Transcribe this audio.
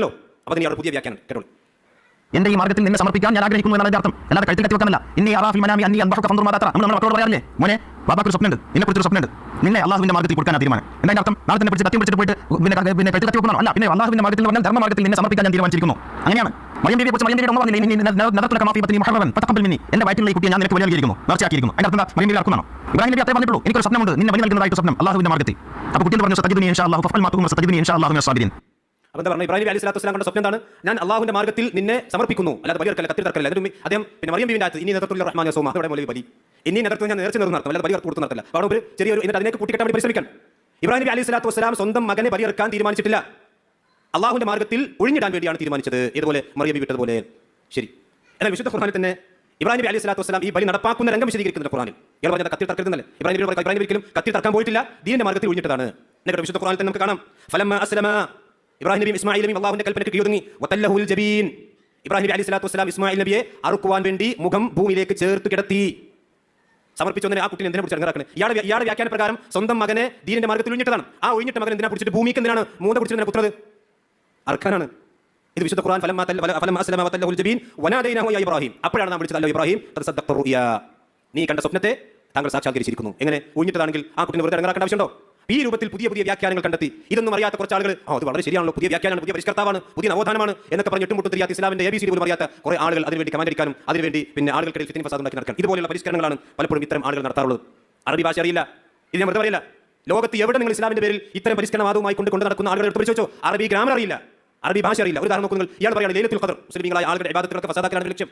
ല്ലോ. അപ്പോൾ അതിന് പുതിയ വ്യാഖ്യാനം കേട്ടോളൂ. എന്റെ ഈ മാർഗ്ഗത്തിൽ നിന്നെ സമർപ്പിക്കാൻ ഞാൻ ആഗ്രഹിക്കുന്നു എന്നാണ് അർത്ഥം. അല്ലാതെ കഴുത്തിൽ കത്തി വെക്കാനല്ല. ഇനി അറാഫി മനാമി അന്നി അൻബഹുക ഫൻദുർ മാ തഅറ. നമ്മൾ മക്കളോട് പറയാറില്ലേ, മോനെ ബാബാക്ക് ഒരു സ്വപ്നമുണ്ട്, നിന്നെക്കുറിച്ചൊരു സ്വപ്നമുണ്ട്, നിന്നെ അള്ളാഹുവിന്റെ മാർഗ്ഗത്തിൽ കൊടുക്കാൻ തീരുമാനം. എന്താ അർത്ഥം? നാളെ തന്നെ പിടിച്ച് കത്തി പിടിച്ചിട്ട് പോയിട്ട് പിന്നെ കഴുത്തിൽ കത്തി വെക്കുന്നോ? അല്ല, പിന്നെ അള്ളാഹുവിന്റെ മാർഗ്ഗത്തിൽ പറഞ്ഞാൽ ധർമ്മമാർഗ്ഗത്തിൽ നിന്നെ സമർപ്പിക്കാൻ ഞാൻ തീരുമാനിച്ചിരിക്കുന്നു. അങ്ങനെയാണ്. മറിയം ബിബിയെ കുറിച്ച് മറിയം ബിബിയുടെ ഉമ്മ പറഞ്ഞില്ലേ, ഫതഖബ്ബൽ മിന്നി, എന്റെ വയറ്റിലുള്ള ഈ കുട്ടിയെ ഞാൻ നിനക്ക് വലിയാക്കിയിരിക്കുന്നു, നേർച്ചയാക്കിയിരിക്കുന്നു. അതിന്റെ അർത്ഥം മറിയം ബിബി അർക്കുന്നതാണോ? ഇബ്രാഹിം നബി അത്രേ പറഞ്ഞിട്ടുള്ളൂ, എനിക്കൊരു സ്വപ്നമുണ്ട്, നിന്നെ വഴി നൽകുന്നതായിട്ട് സ്വപ്നം അള്ളാഹുവിന്റെ മാർഗ്ഗത്തിൽ. അപ്പോൾ കുട്ടി പറഞ്ഞു സതജിദുനി ഇൻഷാ അല്ലാഹു ഫഅൽ മാ തുമർ സതജിദുനി ഇൻഷാ അല്ലാഹു മിനസ് സാബിരീൻ. അപ്പോൾ എന്താ പറഞ്ഞത്? ഇബ്രാഹിം നബി അലൈഹി സ്വലാത്തു വസ്സലാം കണ്ട സ്വപ്നം എന്താണ്? ഞാൻ അള്ളാഹുവിന്റെ മാർഗ്ഗത്തിൽ നിന്നെ സമർപ്പിക്കുന്നു, അല്ലാതെ ബലിയർക്കല്ല, കത്തി തർക്കല്ല. അതിന് അദ്ദേഹം പിന്നെ മറിയം ബിബിന്റെ അകത്ത് ഇനി നേതൃത്വ റഹ്മാൻ സോമ, അവിടെ മൗലവി ബലി, ഇനി നേതൃത്വം ഞാൻ നേർച്ച നേർന്ന് നടത്തും, അല്ലാതെ ബലി കൊടുത്തു നടത്തില്ല. അപ്പോൾ അവിടെ ഒരു ചെറിയൊരു എന്നിട്ട് അതിനേക്ക് കൂട്ടിക്കെട്ടാൻ വേണ്ടി പരിശ്രമിക്കാൻ ഇബ്രാഹിം നബി അലൈഹി സ്വലാത്തു വസ്സലാം സ്വന്തം മകനെ ബലിയെറുക്കാൻ തീരുമാനിച്ചിട്ടില്ല, അള്ളാഹുവിന്റെ മാർഗ്ഗത്തിൽ ഒഴിഞ്ഞിടാൻ വേണ്ടിയാണ് തീരുമാനിച്ചത്. ഇതുപോലെ മറിയം ബിബി വിട്ടതുപോലെ. ശരി, എന്നാൽ വിശുദ്ധ ഖുർആനിൽ തന്നെ ഇബ്രാഹിം നബി അലൈഹി സ്വലാത്തു വസ്സലാം ഈ ബലി നടപ്പാക്കുന്ന രംഗം വിശദീകരിക്കുന്നുണ്ട് ഖുർആനിൽ. ഇയാൾ പറഞ്ഞത് കത്തി തർക്കരുതെന്നല്ലേ? ഇബ്രാഹിം നബി ഒരിക്കലും കത്തി തർക്കാൻ പോയിട്ടില്ല, ദീനിന്റെ മാർഗ്ഗത്തിൽ ഒഴിഞ്ഞിട്ടതാണ്. എന്നിട്ട് വിശുദ്ധ ഖുർആനിൽ തന്നെ നമുക്ക് കാണാം, ഫലമ്മ അസ്ലമ, ഇബ്രാഹിം നബിയും ഇസ്മായിൽ നബിയും അള്ളാഹുവിന്റെ കൽപ്പനയ്ക്ക് കീഴടങ്ങി. വതല്ലഹുൽ ജബീൻ, ഇബ്രാഹിം നബി അലൈഹി സ്വലാത്തു വസ്സലാം ഇസ്മായിൽ നബിയെ അറുക്കുവാൻ വേണ്ടി മുഖം ഭൂമിയിലേക്ക് ചേർത്ത് കിടത്തി. സമർപ്പിച്ചൊന്നിനെ ആ കുട്ടിനെ എന്തിനാ പിടിച്ച് ഇറങ്ങാക്കുന്നത്? ഇയാളുടെ വ്യാഖ്യാന പ്രകാരം സ്വന്തം മകനെ ദീനിന്റെ മാർഗ്ഗത്തിൽ ഒഴിഞ്ഞിട്ടതാണ്. ആ ഒഴിഞ്ഞിട്ട മകൻ എന്തിനാ പിടിച്ചിട്ട് ഭൂമിക്ക് എന്തിനാണ് മൂന്ന പിടിച്ചിട്ട് കുത്തുന്നത്? അർക്കാനാണ്. ഇത് വിശുദ്ധ ഖുർആൻ ഫലമ്മ അസ്ലമ വതല്ലഹുൽ ജബീൻ വനാദൈനാഹു യാ ഇബ്രാഹിം. അപ്പോഴാണ് നാം വിളിച്ചത്, അല്ലോ ഇബ്രാഹിം ഖദ് സദ്ദഖ്ത റുയാ, നീ കണ്ട സ്വപ്നത്തെ താങ്കൾ സാക്ഷാത്കരിച്ചിരിക്കുന്നു. എങ്ങനെ? ഒഴിഞ്ഞിട്ടതാണെങ്കിൽ ആ കുട്ടിനെ വെറുതെ ഇറങ്ങാക്കേണ്ട ആവശ്യമുണ്ടോ? ഈ രൂപത്തിൽ പുതിയ പുതിയ വ്യാഖ്യാനങ്ങൾ കണ്ടെത്തി ഇതൊന്നും അറിയാത്ത കുറച്ച് ആളുകൾ അത് വളരെ ശരിയാണല്ലോ, പുതിയ വ്യാഖ്യാനമാണ്, പുതിയ പരിഷ്കർത്താവാണ്, പുതിയ നവോത്ഥാനമാണ് എന്നൊക്കെ പറഞ്ഞ് എട്ടുമുട്ടും തിരിയാത്ത ഇസ്ലാമിന്റെ ABCD പോലും അറിയാത്ത കുറെ ആളുകൾ അതിനുവേണ്ടി കമാൻഡ് അടിക്കാനും അതിനുവേണ്ടി പിന്നെ ആളുകൾക്കിടയിൽ ഫിത്ന ഫസാദ് ഉണ്ടാക്കി നടക്കാൻ ഇതുപോലുള്ള പരിഷ്കരണങ്ങളാണ് പലപ്പോഴും ഇത്തരം ആളുകൾ നടത്താറുള്ളത്. അറബി ഭാഷ അറിയില്ല, ഇത് ഞാൻ വെറുതെ പറയില്ല. ലോകത്ത് എവിടെ നിങ്ങൾ ഇസ്ലാമിന്റെ പേരിൽ ഇത്തരം പരിഷ്കരണവാദവുമായി കൊണ്ട് നടക്കുന്ന ആളുകളെ എടുത്ത് പരിശോധിച്ചോ, അറബി ഗ്രാമർ അറിയില്ല, അറബി ഭാഷ അറിയില്ല. ഒരു ഉദാഹരണം നോക്കുക, ഇയാൾ പറയുന്നത് ലൈലത്തുൽ ഖദർ മുസ്ലിമീങ്ങളായ ആളുകളുടെ ഇബാദത്തുകളൊക്കെ ഫസാദാക്കാനാണ് ലക്ഷ്യം.